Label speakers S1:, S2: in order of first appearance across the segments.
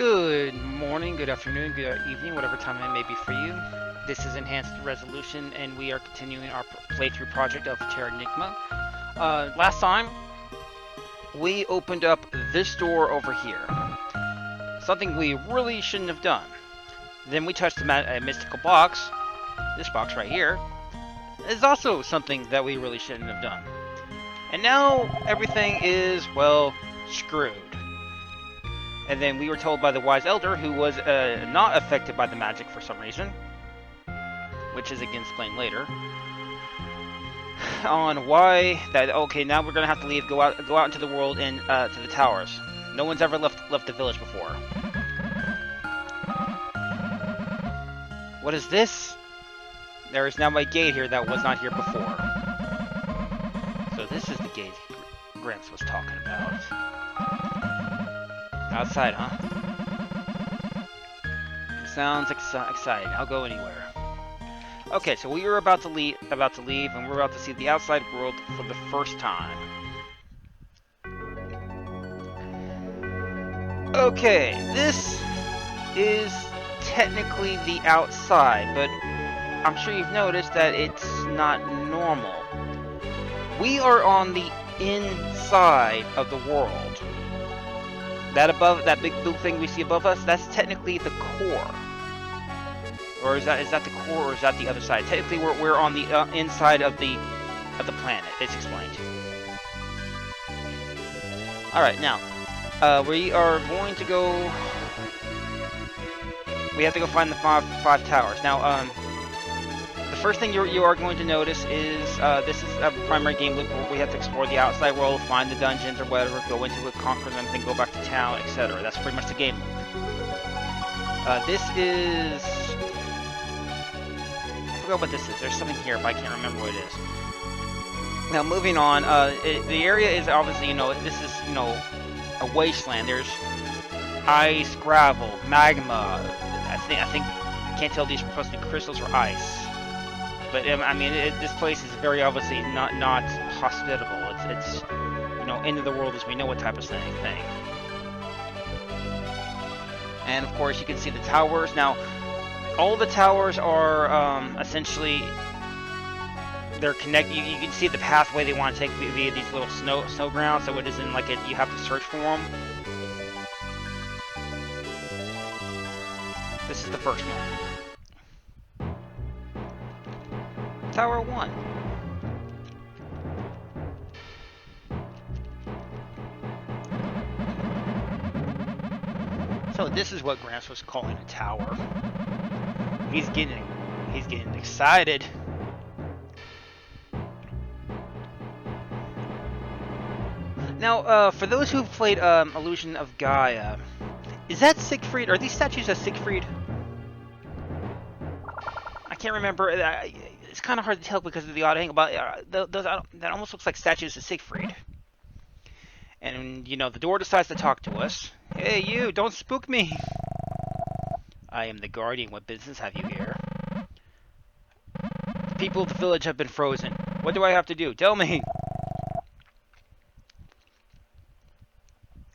S1: Good morning, good afternoon, good evening, whatever time it may be for you. This is Enhanced Resolution, and we are continuing our playthrough project of Terranigma. Last time, we opened up this door over here. Something we really shouldn't have done. Then we touched a mystical box. This box right here is also something that we really shouldn't have done. And now, everything is, well, screwed. And then we were told by the wise elder, who was not affected by the magic for some reason, which is again explained later, on why that okay, now we're gonna have to leave, go out into the world and to the towers. No one's ever left the village before. What is this? There is now a gate here that was not here before. So this is the gate Gramps was talking about. Outside, huh? Sounds exciting. I'll go anywhere. Okay, so we were about to leave, and we're about to see the outside world for the first time. Okay, this is technically the outside, but I'm sure you've noticed that it's not normal. We are on the inside of the world. That big blue thing we see above us, that's technically the core. Or is that the core, or is that the other side? Technically, we're on the inside of the planet. It's explained. All right, now we are going to go. We have to go find the five towers. Now, the first thing you are going to notice is this is a primary game loop where we have to explore the outside world, find the dungeons or whatever, go into it, conquer them, then go back to town, etc. That's pretty much the game loop. This is... I forgot what this is. There's something here, but I can't remember what it is. Now, moving on, the area is obviously, this is, a wasteland. There's ice, gravel, magma. I think, I can't tell if these are supposed to be crystals or ice. But I mean, this place is very obviously not hospitable. It's end of the world as we know what type of thing. And of course, you can see the towers. Now, all the towers are essentially they're connected. You can see the pathway they want to take via these little snow grounds. So it isn't like you have to search for them. This is the first one. Tower 1. So this is what Gramps was calling a tower. He's getting excited. Now, for those who've played Illusion of Gaia, is that Siegfried? Are these statues of Siegfried? I can't remember. It's kind of hard to tell because of the odd angle, but that almost looks like statues of Siegfried. And, the door decides to talk to us. Hey, you, don't spook me. I am the guardian. What business have you here? The people of the village have been frozen. What do I have to do? Tell me.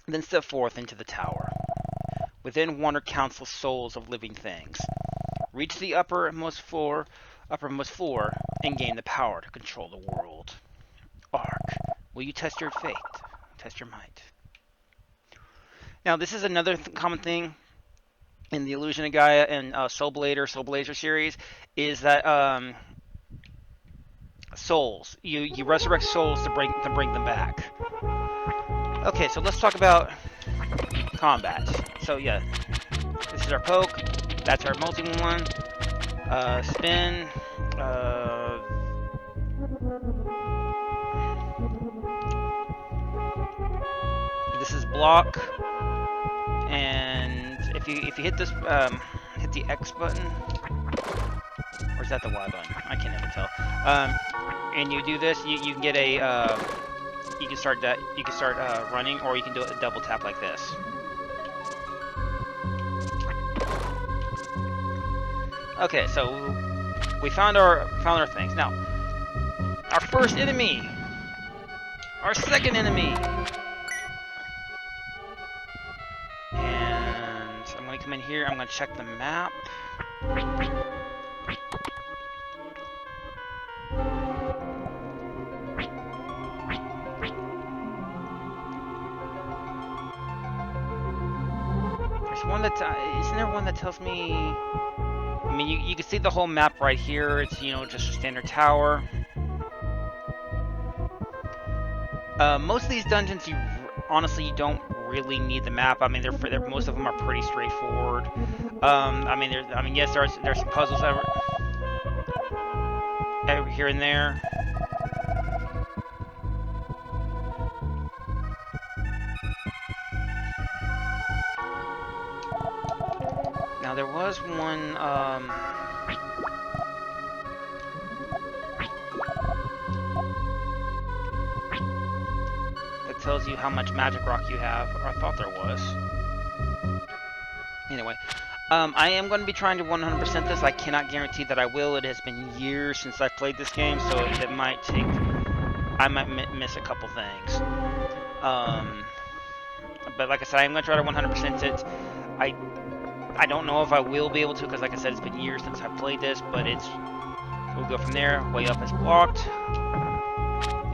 S1: Then step forth into the tower. Within wander countless souls of living things. Reach the uppermost floor, and gain the power to control the world. Ark, will you test your faith? Test your might. Now, this is another common thing in the Illusion of Gaia and Soul Blazer series, is that souls. You resurrect souls to bring them back. Okay, so let's talk about combat. So yeah, this is our poke. That's our multi one. Spin. This is block. And if you hit this, hit the X button, or is that the Y button? I can't ever tell. And you do this, you can get a. You can start running, or you can do a double tap like this. Okay, so we found our things. Now, our first enemy, our second enemy, and here. I'm gonna check the map. There's one that isn't there one that tells me? I mean, you can see the whole map right here. It's, you know, just a standard tower. Most of these dungeons, honestly, you don't really need the map. I mean, most of them are pretty straightforward. I mean, yes, there's some puzzles every here and there. Now there was one. That tells you how much magic rock you have, or I thought there was. Anyway, I am going to be trying to 100% this. I cannot guarantee that I will. It has been years since I've played this game, so it might take... I might miss a couple things. But like I said, I am going to try to 100% it. I don't know if I will be able to, because like I said, it's been years since I've played this, but we'll go from there. Way up is blocked.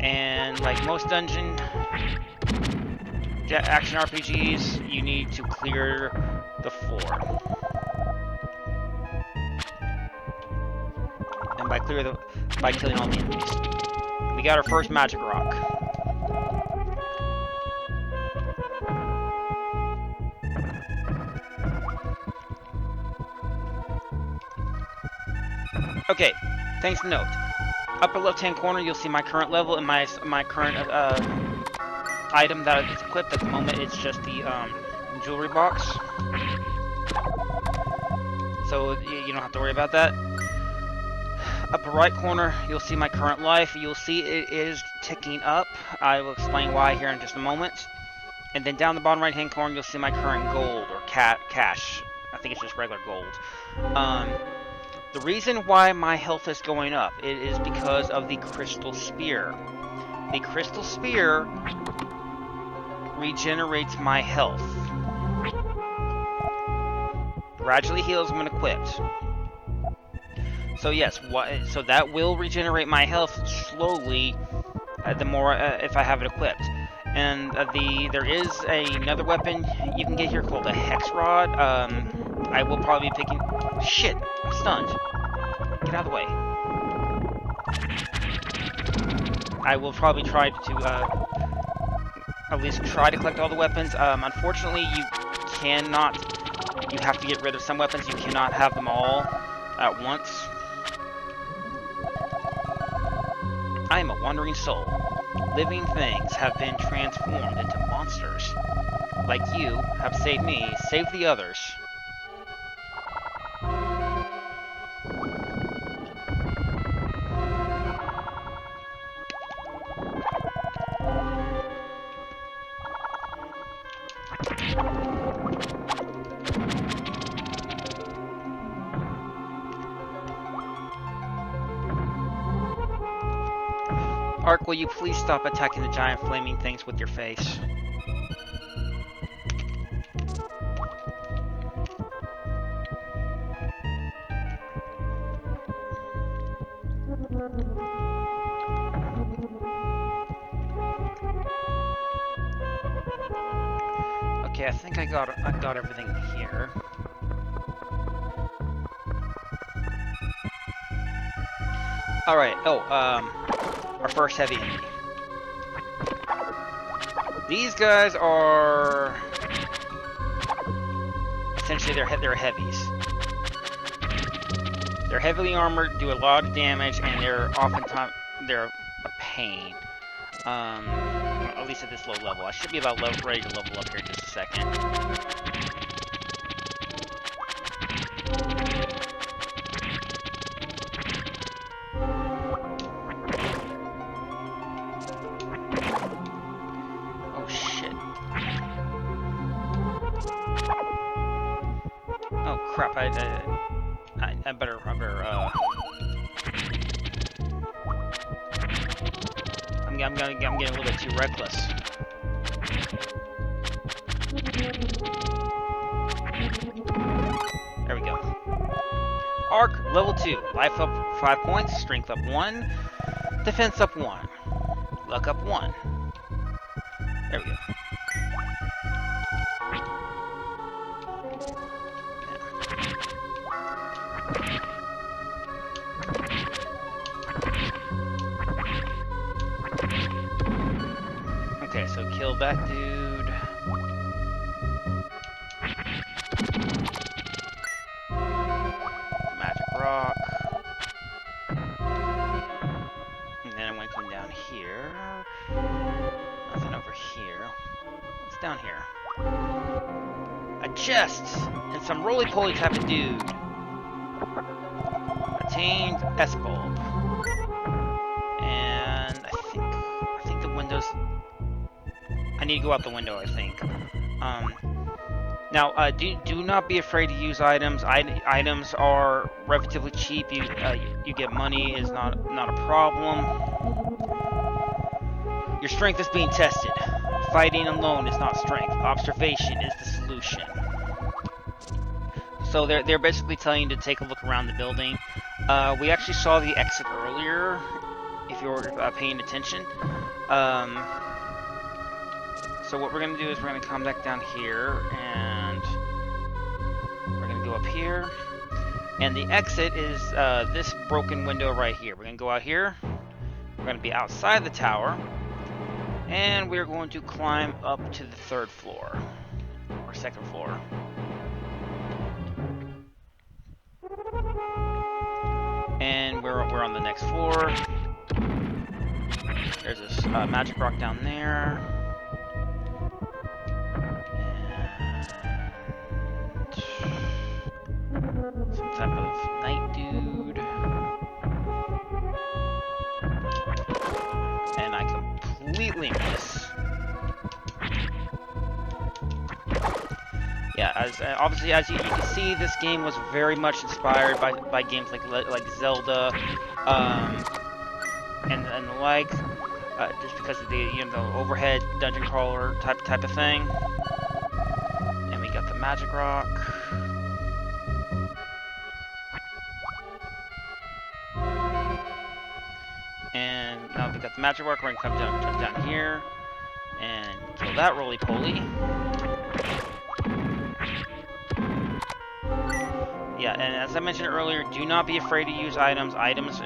S1: And like most dungeon action RPGs, you need to clear the floor. And by killing all the enemies. We got our first magic rock. Okay, things to note. Upper left-hand corner, you'll see my current level and my current item that is equipped. At the moment, it's just the jewelry box. So you don't have to worry about that. Upper right corner, you'll see my current life. You'll see it is ticking up. I will explain why here in just a moment. And then down the bottom right-hand corner, you'll see my current gold or cash. I think it's just regular gold. The reason why my health is going up, it is because of the crystal spear. The crystal spear regenerates my health. Gradually heals when equipped. So yes, so that will regenerate my health slowly. The more if I have it equipped. And there is another weapon you can get here called a hex rod. I will probably be picking. Shit, I'm stunned. Get out of the way. I will probably try to at least try to collect all the weapons. Unfortunately, you cannot. You have to get rid of some weapons. You cannot have them all at once. I am a wandering soul. Living things have been transformed into monsters. Like you have saved me, saved the others. Ark, will you please stop attacking the giant flaming things with your face? Okay, I think I got everything here. All right. Oh, our first heavy enemy. These guys are essentially they're heavies. They're heavily armored, do a lot of damage, and they're oftentimes a pain. At least at this low level. I should be about ready to level up here in just a second. Oh shit. Oh crap! I better. I'm getting a little bit too reckless. Arc, level 2. Life up 5 points, strength up 1, defense up 1, luck up 1. There we go. Okay, so kill that dude. Magic rock. And then I'm going to come down here. Nothing over here. What's down here? A chest! And some roly-poly type of dude. Attained S-bulb. And I think the windows... I need to go out the window, I think. Now, do not be afraid to use items. Items are relatively cheap. You get money is not a problem. Your strength is being tested. Fighting alone is not strength. Observation is the solution. So they're basically telling you to take a look around the building. We actually saw the exit earlier, if you were paying attention. So what we're going to do is we're going to come back down here, and we're going to go up here. And the exit is this broken window right here. We're going to go out here. We're going to be outside the tower. And we're going to climb up to the 3rd floor. Or 2nd floor. And we're on the next floor. There's this magic rock down there. Some type of night dude. And I completely miss. Yeah, obviously as you can see, this game was very much inspired by games like Zelda, and the like, just because of the overhead dungeon crawler type of thing. And we got the magic rock. And now we got the magic rock. We're gonna jump down here and kill that roly-poly. Yeah, and as I mentioned earlier, do not be afraid to use items. Items,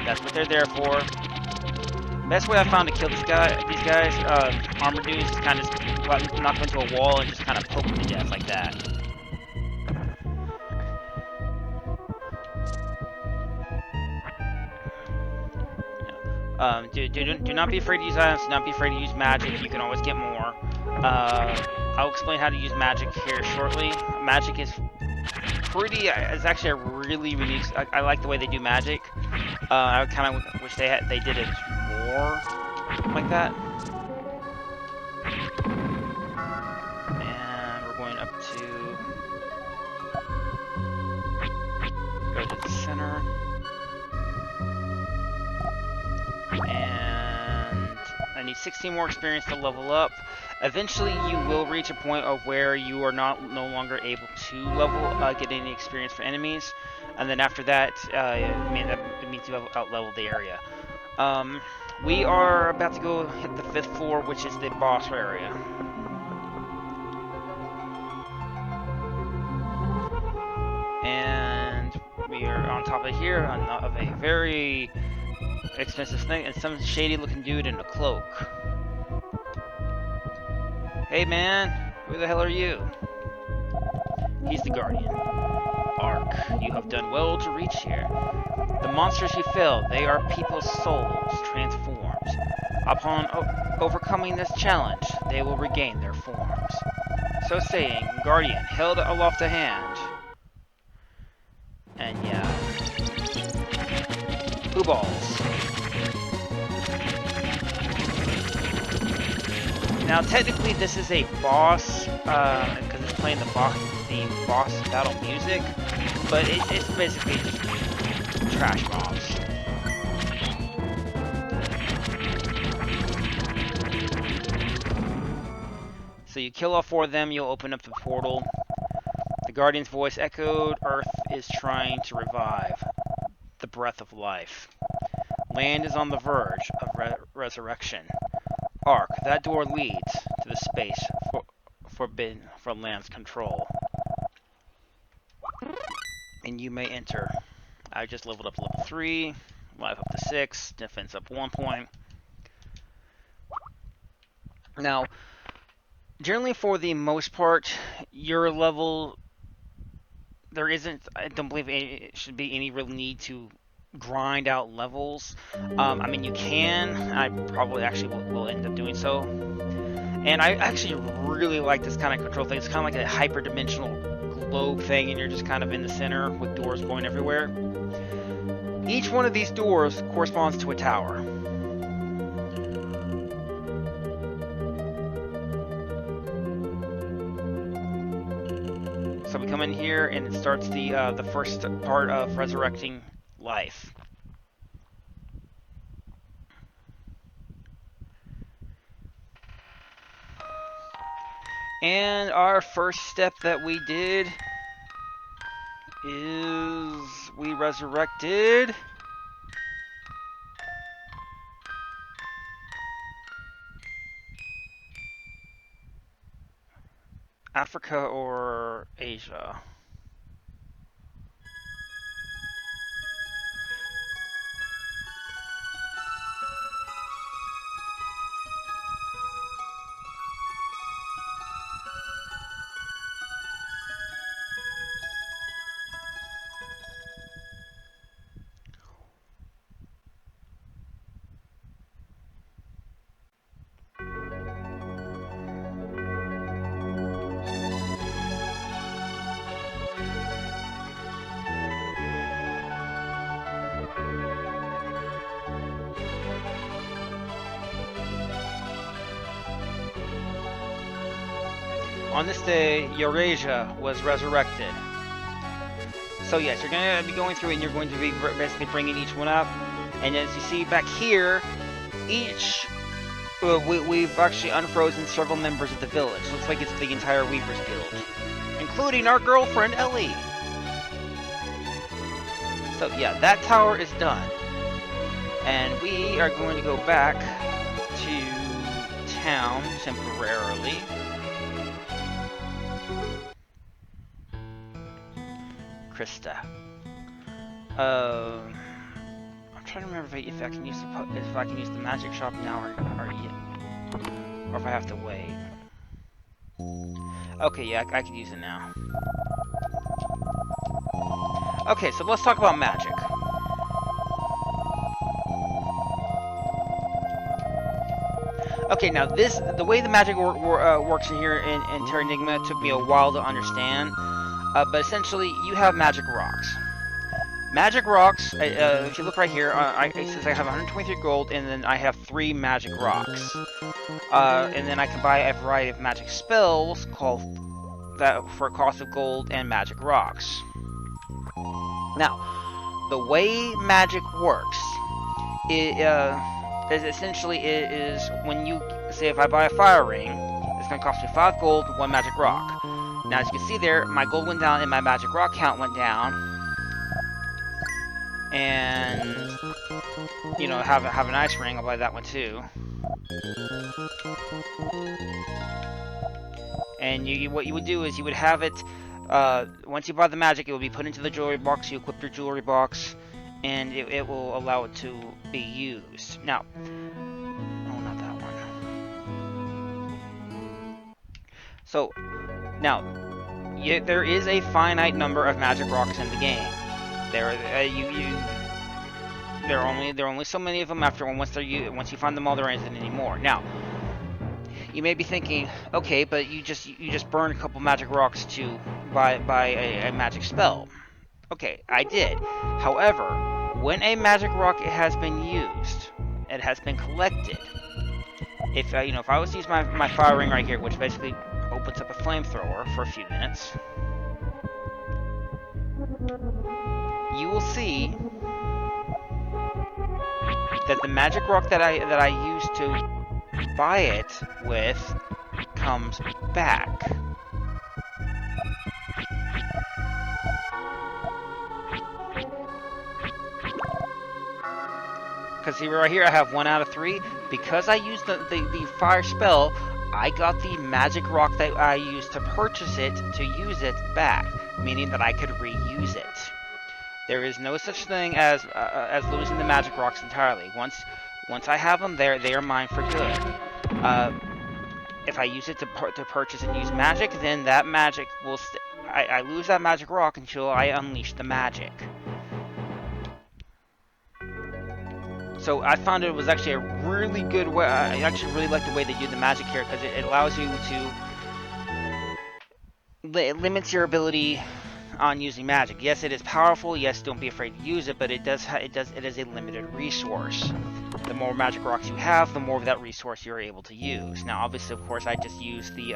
S1: that's what they're there for. The best way I found to kill these guys, armor dudes, is kind of just knock them into a wall and just kind of poke them to death like that. Do not be afraid to use items. Do not be afraid to use magic. You can always get more. I'll explain how to use magic here shortly. Magic is it's actually a really unique. I like the way they do magic. I kind of wish they did it more like that. And we're going up to go to the center. And I need 16 more experience to level up. Eventually, you will reach a point of where you are no longer able to get any experience for enemies, and then after that, it means you have out-leveled the area. We are about to go hit the 5th floor, which is the boss area. And we are on top of here of a very expensive thing, and some shady-looking dude in a cloak. Hey man, who the hell are you? He's the Guardian. Ark, you have done well to reach here. The monsters you fell, they are people's souls transformed. Upon overcoming this challenge, they will regain their forms. So saying, Guardian held aloft a hand. And yeah. Who balls? Now, technically, this is a boss, because it's playing the boss battle music, but it's basically just trash mobs. So you kill all 4 of them, you'll open up the portal. The Guardian's voice echoed. Earth is trying to revive the breath of life. Land is on the verge of resurrection. Ark, that door leads to the space forbidden from land's control. And you may enter. I just leveled up to level 3, life up to 6, defense up 1 point. Now, generally for the most part, your level, there isn't, I don't believe it should be any real need to grind out levels. I mean, you can. I probably actually will end up doing so. And I actually really like this kind of control thing. It's kind of like a hyper-dimensional globe thing, and you're just kind of in the center with doors going everywhere. Each one of these doors corresponds to a tower. So we come in here, and it starts the first part of resurrecting life. And our first step that we did is we resurrected Africa or Asia. On this day, Eurasia was resurrected. So yes, you're going to be going through and you're going to be basically bringing each one up. And as you see back here, we've actually unfrozen several members of the village. Looks like it's the entire Weavers Guild, including our girlfriend Ellie. So yeah, that tower is done. And we are going to go back to town temporarily. Krista. I'm trying to remember if I can use the magic shop now or if I have to wait. Okay, yeah, I can use it now. Okay, so let's talk about magic. Okay, now the way the magic works in here in Terranigma took me a while to understand. But essentially, you have magic rocks. Magic rocks, if you look right here, it says I have 123 gold, and then I have 3 magic rocks. And then I can buy a variety of magic spells called that for a cost of gold and magic rocks. Now, the way magic works is essentially when you say if I buy a fire ring, it's going to cost me 5 gold, 1 magic rock. Now, as you can see there, my gold went down and my magic rock count went down. And, you know, have an ice ring, I'll buy that one too. And what you would do is you would have it, once you buy the magic, it will be put into the jewelry box, you equip your jewelry box, and it will allow it to be used. Now, oh, not that one. So, now, there is a finite number of magic rocks in the game. There are only so many of them. Once you find them all, there isn't any more. Now, you may be thinking, okay, but you just burned a couple magic rocks to buy a magic spell. Okay, I did. However, when a magic rock has been used, it has been collected. If I was to use my fire ring right here, which basically opens up a flamethrower for a few minutes, you will see that the magic rock that I used to buy it with comes back. Because see, right here I have 1 out of 3. Because I used the fire spell, I got the magic rock that I used to purchase it to use it back, meaning that I could reuse it. There is no such thing as losing the magic rocks entirely. Once I have them there, they are mine for good. If I use it to purchase and use magic, then that magic will I lose that magic rock until I unleash the magic. So I found it was actually a really good way. I actually really like the way they do the magic here, because it allows you to... It limits your ability on using magic. Yes, it is powerful. Yes, don't be afraid to use it, but it is a limited resource. The more magic rocks you have, the more of that resource you're able to use. Now, obviously, of course, I just used the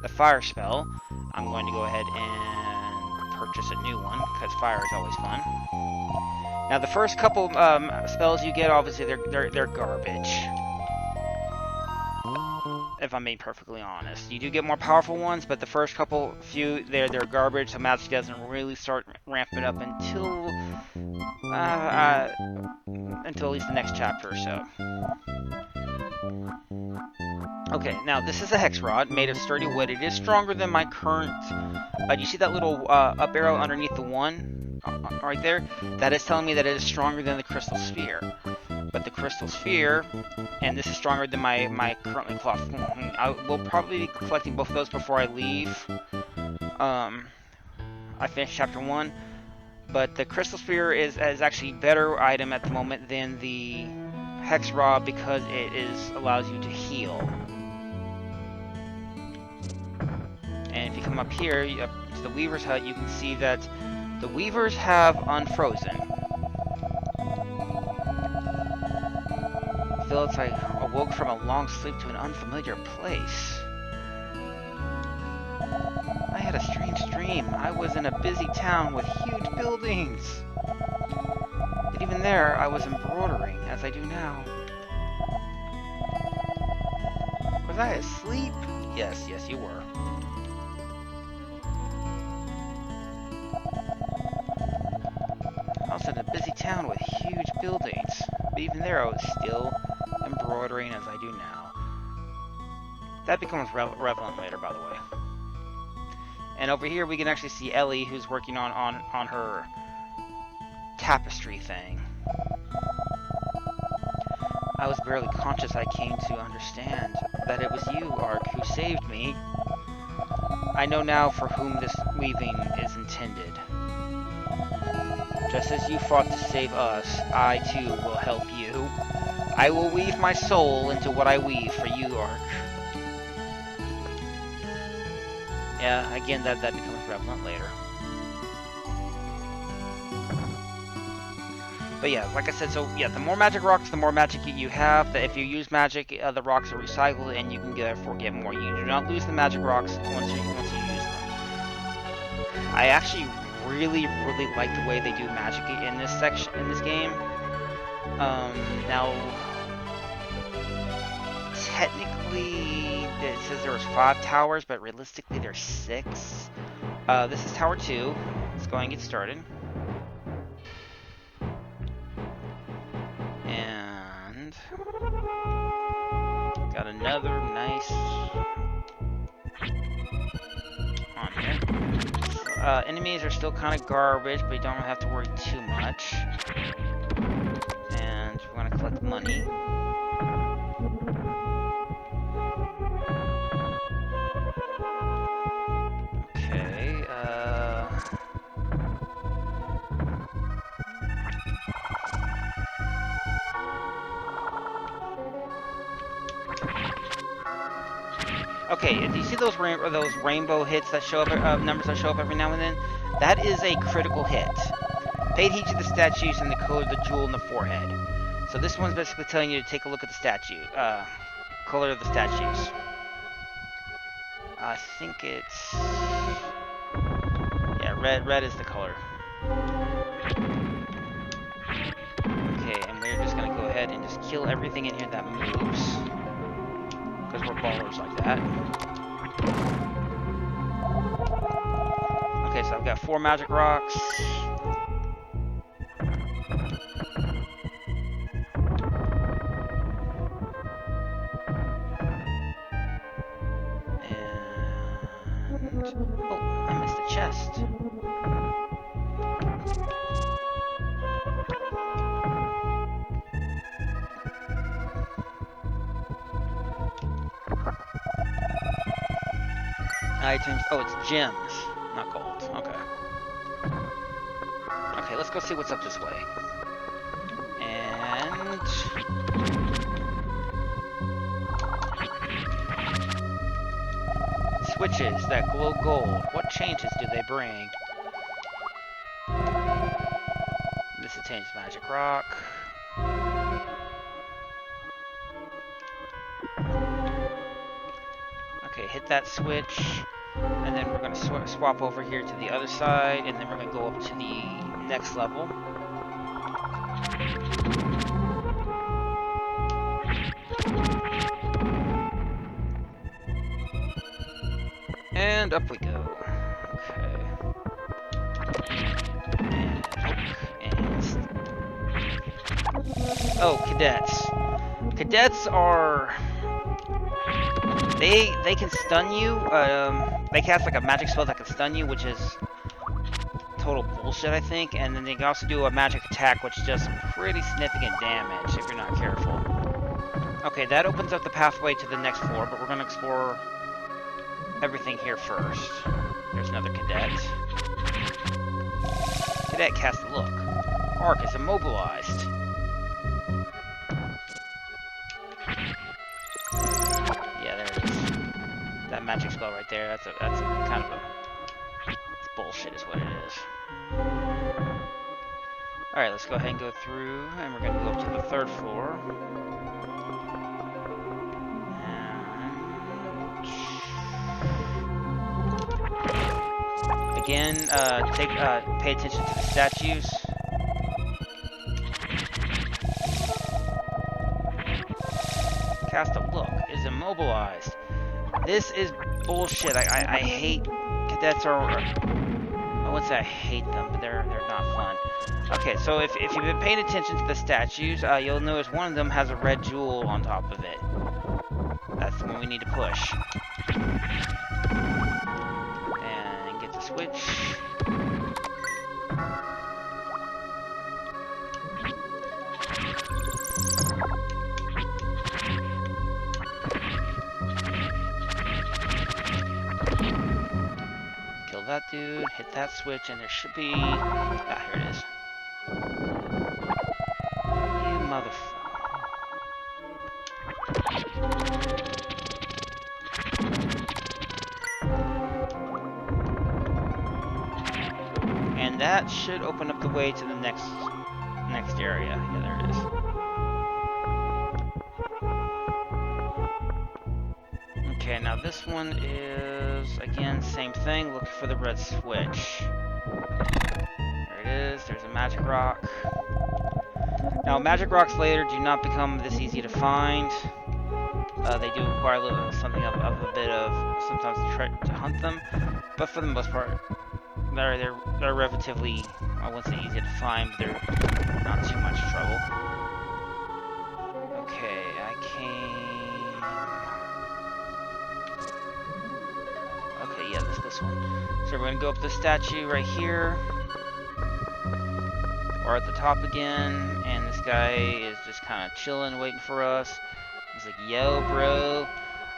S1: fire spell. I'm going to go ahead and purchase a new one, because fire is always fun. Now, the first couple spells you get, obviously, they're garbage. If I'm being perfectly honest, you do get more powerful ones, but the first few, they're garbage. So magic doesn't really start ramping up until at least the next chapter or so. Okay, now this is a hex rod made of sturdy wood. It is stronger than my current. Do you see that little up arrow underneath the 1 right there? That is telling me that it is stronger than the crystal sphere. But the crystal sphere, and this is stronger than my currently cloth. I will probably be collecting both of those before I leave. I finished chapter 1, but the crystal sphere is actually a better item at the moment than the hex rod, because it allows you to heal. And if you come up here to the Weaver's hut, you can see that the Weavers have unfrozen. I feel it's like I awoke from a long sleep to an unfamiliar place. I had a strange dream. I was in a busy town with huge buildings. But even there, I was embroidering, as I do now. Was I asleep? Yes, you were. I was in a busy town with huge buildings. But even there, I was still embroidering as I do now. That becomes relevant later, by the way. And over here, we can actually see Ellie, who's working on her tapestry thing. I was barely conscious. I came to understand that it was you, Ark, who saved me. I know now for whom this weaving is intended. Just as you fought to save us, I too will help you. I will weave my soul into what I weave for you, Ark. Yeah, again, that becomes relevant later. But yeah, like I said, so yeah, the more magic rocks, the more magic you have. That if you use magic, the rocks are recycled, and you can therefore get more. You do not lose the magic rocks once you use them. I actually really like the way they do magic in this section, in this game. Now, technically, it says there was 5 towers, but realistically there's 6. This is Tower 2. Let's go and get started. And got another nice on here. Enemies are still kind of garbage, but you don't have to worry too much. And we're gonna collect money. Okay, okay, do you see those rainbow hits that show up, numbers that show up every now and then? That is a critical hit. Paid heed to the statues and the color of the jewel in the forehead. So this one's basically telling you to take a look at the statue, color of the statues. I think it's... yeah, red is the color. Okay, and we're just gonna go ahead and just kill everything in here that moves. Because we're ballers like that. Okay, so I've got 4 magic rocks. Oh, I missed the chest. Items. Oh, it's gems, not gold. Okay. Okay, let's go see what's up this way. And switches that glow gold. What changes do they bring? This attains magic rock. Okay, hit that switch, and then we're going to swap over here to the other side, and then we're going to go up to the next level. And up we go. Okay. Oh, cadets. Cadets are... They can stun you. They cast like a magic spell that can stun you, which is total bullshit, I think. And then they can also do a magic attack, which does some pretty significant damage if you're not careful. Okay, that opens up the pathway to the next floor, but we're going to explore everything here first. There's another cadet. Cadet cast a look. Arc is immobilized. Yeah, there it is. That magic spell right there, that's kind of a... It's bullshit is what it is. Alright, let's go ahead and go through, and we're going to go up to the third floor. Again, pay attention to the statues. Cast a look is immobilized. This is bullshit. I hate cadets I wouldn't say I hate them, but they're not fun. Okay, so if you've been paying attention to the statues, you'll notice one of them has a red jewel on top of it. That's the one we need to push. And get the switch. Kill that dude, hit that switch, and there should be... Ah, here it is. You motherfucker. And that should open up the way to the next area. Yeah, there it is. Okay, now this one is, again, same thing, looking for the red switch. There it is, there's a magic rock. Now, magic rocks later do not become this easy to find. They do require a little, something of a bit of, sometimes to try to hunt them, but for the most part, they're relatively, I wouldn't say easy to find, but they're not too much trouble. Okay, I came... Okay, yeah, this one. So we're gonna go up the statue right here, or at the top again, and this guy is just kind of chilling, waiting for us. He's like, yo, bro.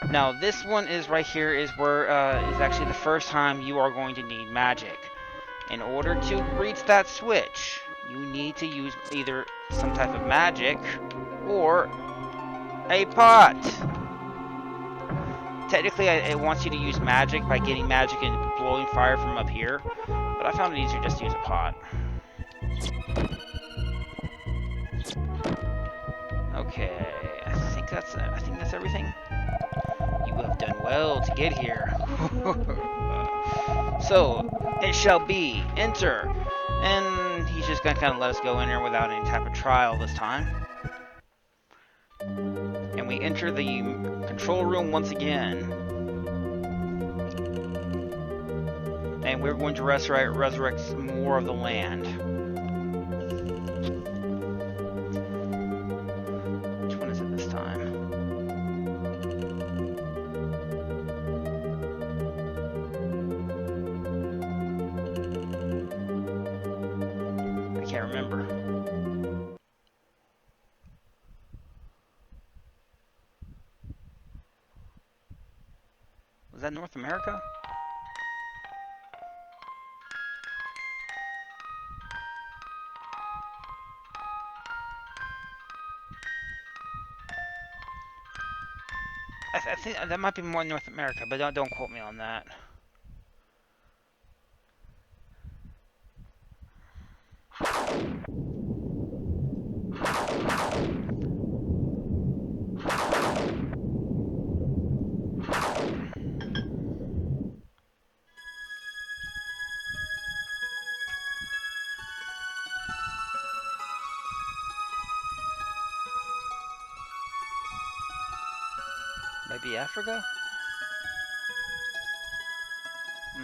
S1: Now, this one is right here, is where, is actually the first time you are going to need magic. In order to reach that switch, you need to use either some type of magic, or a pot. Technically, it wants you to use magic by getting magic and blowing fire from up here, but I found it easier just to use a pot. Okay, I think that's everything. You have done well to get here. So, it shall be. Enter. And he's just gonna kind of let us go in there without any type of trial this time. And we enter the control room once again. And we're going to resurrect more of the land. Which one is it this time? remember. Was that North America? I think that might be more North America, but don't quote me on that. Maybe Africa?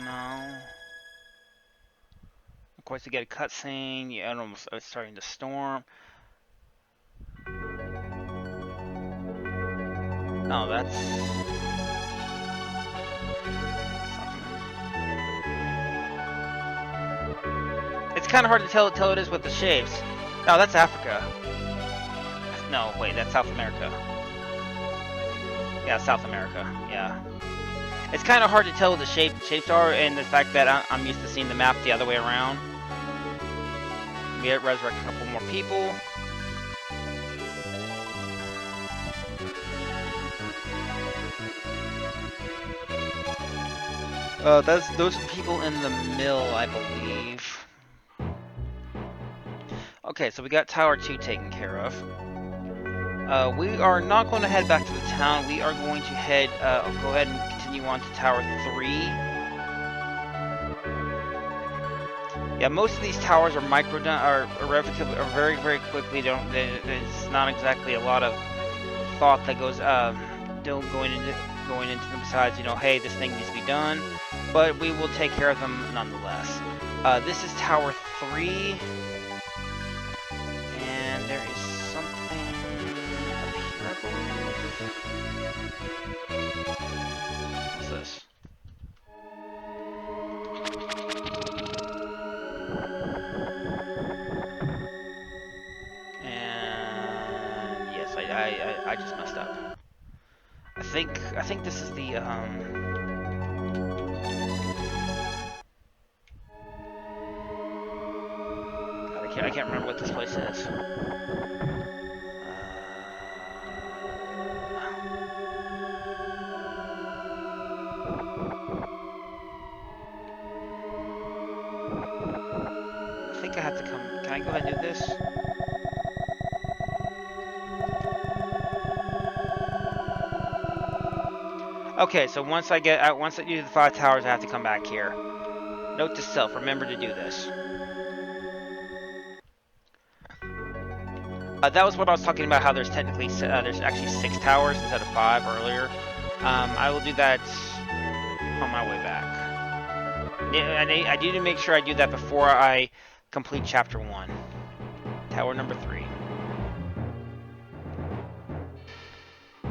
S1: No. Of course, you get a cutscene. Yeah, it's starting to storm. No, that's something. It's kind of hard to tell it is with the shapes. No, that's Africa. No, wait, that's South America. Yeah, South America. Yeah. It's kind of hard to tell what the shapes are, and the fact that I'm used to seeing the map the other way around. We resurrect a couple more people. That's those people in the mill, I believe. Okay, so we got Tower 2 taken care of. We are not going to head back to the town. We are going to go ahead and continue on to Tower 3. Yeah, most of these towers are very, very quickly. It's not exactly a lot of thought that goes going into them. Besides, hey, this thing needs to be done. But we will take care of them nonetheless. This is Tower 3. And there is something up here, I believe. What's this? And yes, I just messed up. I think this is the God, I can't remember what this place is. I think I have to come. Can I go ahead and do this? Okay, so once I do the 5 towers, I have to come back here. Note to self: remember to do this. That was what I was talking about. How there's technically there's actually 6 towers instead of 5 earlier. I will do that on my way back. Yeah, I need to make sure I do that before I complete Chapter 1. Tower number 3.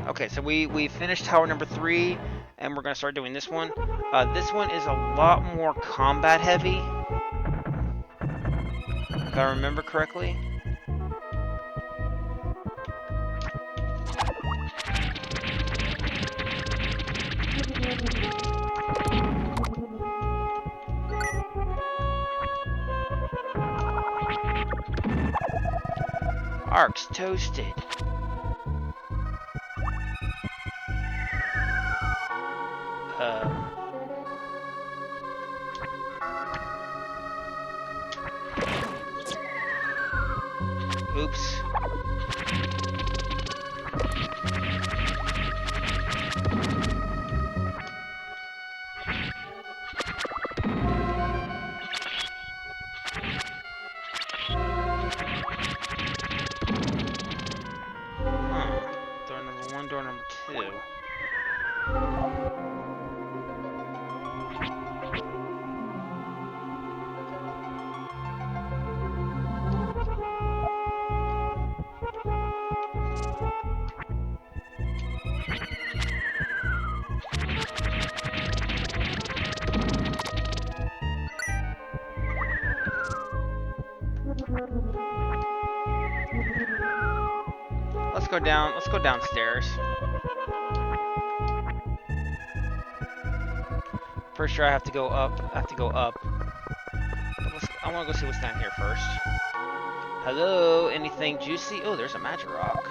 S1: Okay, so we finished Tower number 3, and we're gonna start doing this one. This one is a lot more combat heavy, if I remember correctly. Arcs toasted. Oops. Door number 1, door number 2. go down. Let's go downstairs. Pretty sure I have to go up. I have to go up. I want to go see what's down here first. Hello, anything juicy? Oh, there's a magic rock.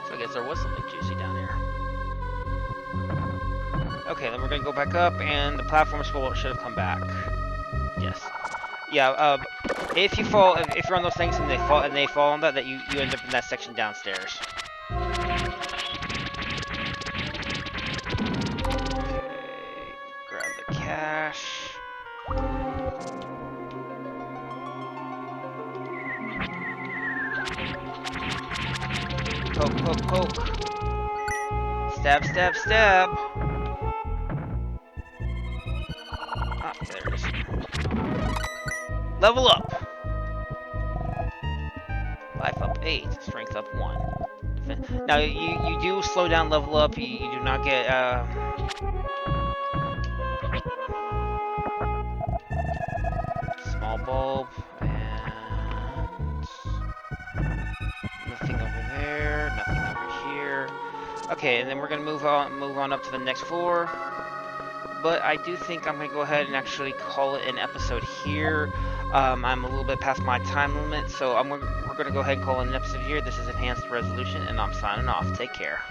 S1: So I guess there was something juicy down here. Okay, then we're gonna go back up, and the platform should have come back. Yes. Yeah. If you're on those things and they fall on that, you end up in that section downstairs. Okay. Grab the cash. Poke, poke, poke. Stab, stab, stab. Ah, there it is. Level up. Life up 8, strength up 1. Now you do slow down level up. You do not get small bulb and nothing over there. Nothing over here. Okay, and then we're gonna move on up to the next floor. But I do think I'm gonna go ahead and actually call it an episode here. I'm a little bit past my time limit, so we're gonna go ahead and call it an episode here. This is Enhanced Resolution, and I'm signing off. Take care.